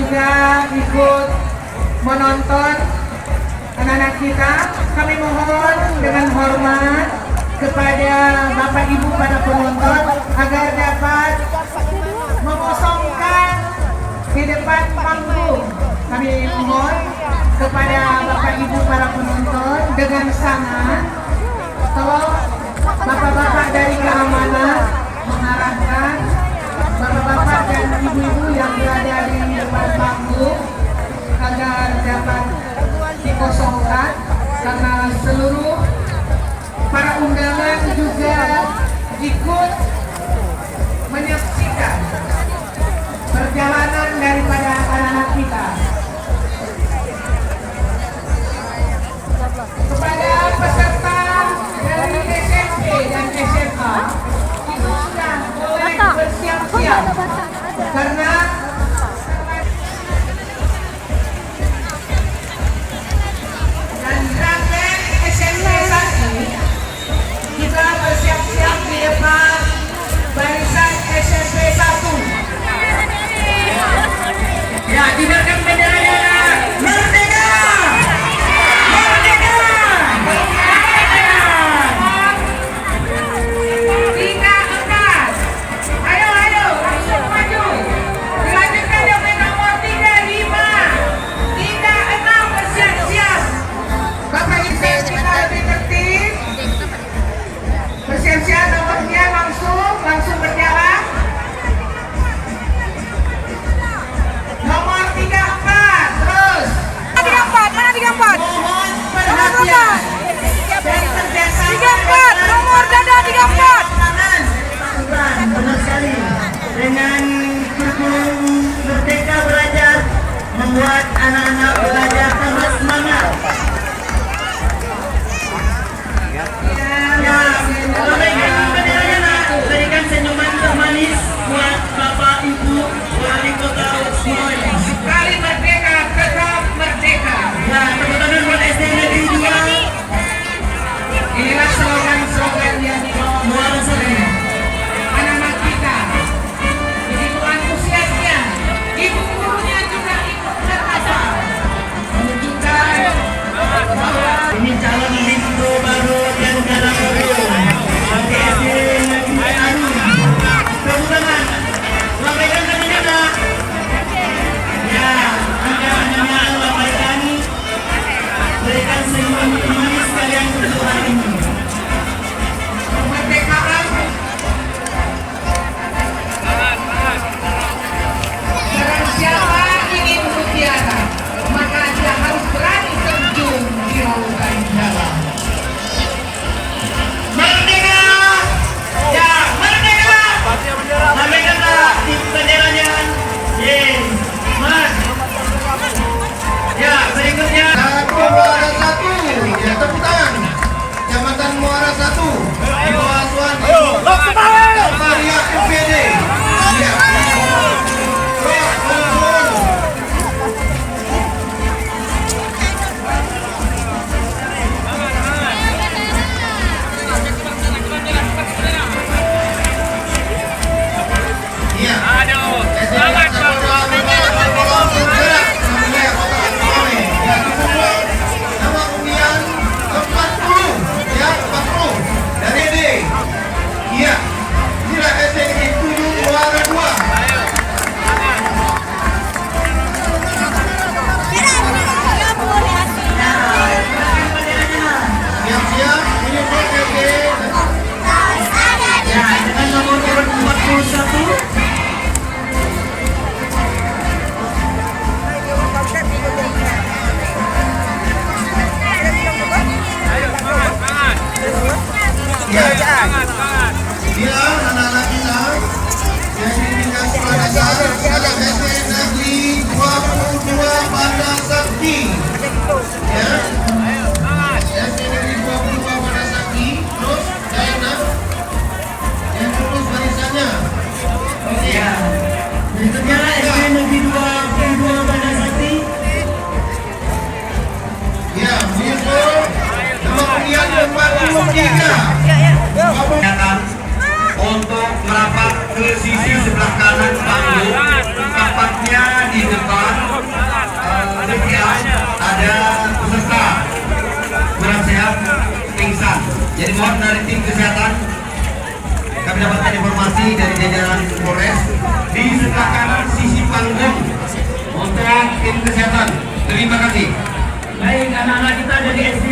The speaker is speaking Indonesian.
juga ikut menonton anak-anak kita. Kami mohon dengan hormat kepada Bapak Ibu para penonton agar dapat mengosongkan di depan panggung. Kami mohon kepada Bapak Ibu para penonton dengan sangat tolong Bapak-bapak dari keamanan mengarahkan Bapak-bapak dan Ibu-ibu yang berada di depan panggung agar dapat dikosongkan, karena seluruh para undangan juga ikut menyaksikan perjalanan daripada anak-anak kita. Kepada peserta dari SMP dan SMA itu sudah boleh bersiap-siap karena dan sampai SMP 1 kita bersiap-siap di depan barisan SMP 1. Ya, dimakan benderanya. Merdeka! Merdeka! Tiga empat. Ayo, langsung maju. Dilanjutkan dengan nomor 35. 36 bersiap-siap. Bapak Ibu kita lebih tertib. Bersiap-siap nomornya langsung berjalan. Nomor 34 terus. 34, mana 34? Mohon perhatian. Dan kerjasama 34, nomor dada 34. Benar sekali. Dengan kurikulum Merdeka Belajar membuat anak-anak belajar tambah semangat. Ya, lambaikan benderanya nak. Berikan senyuman termanis buat Bapak Ibu Wali Kota semuanya. Sekali merdeka, tetap merdeka. Ya, tepuk tangan buat SD Negeri 2. Inilah slogan-slogan yang dibawa Muara Sari. Anak-anak kita begitu antusiasnya, ibu gurunya juga ikut terhafal, menunjukkan bahwa ini calon Lintro baru dan dalam bagi SD Negeri Aru. Tepuk tangan, lambaikan tangannya nak. Ya, anda lambaikan, berikan senyuman manis kalian untuk hari ini. Kemerdekaan barang siapa ingin mutiara, maka dia harus berani terjun di lautan dalam. Merdeka! Ya, merdeka! Lambaikanlah benderanya. Yes, mas. Ya, berikutnya Muara 1. Ya, tepuk tangan. Kecamatan Muara 1. Ibu Asuhan Maria UPD. Ya. Untuk merapat ke sisi sebelah kanan panggung, tempatnya di depan ada peserta kurang sehat pingsan. Jadi mohon dari tim kesehatan, kami dapatkan informasi dari jajaran Polres di sebelah kanan sisi panggung untuk tim kesehatan. Terima kasih. Baik, anak-anak kita dari SD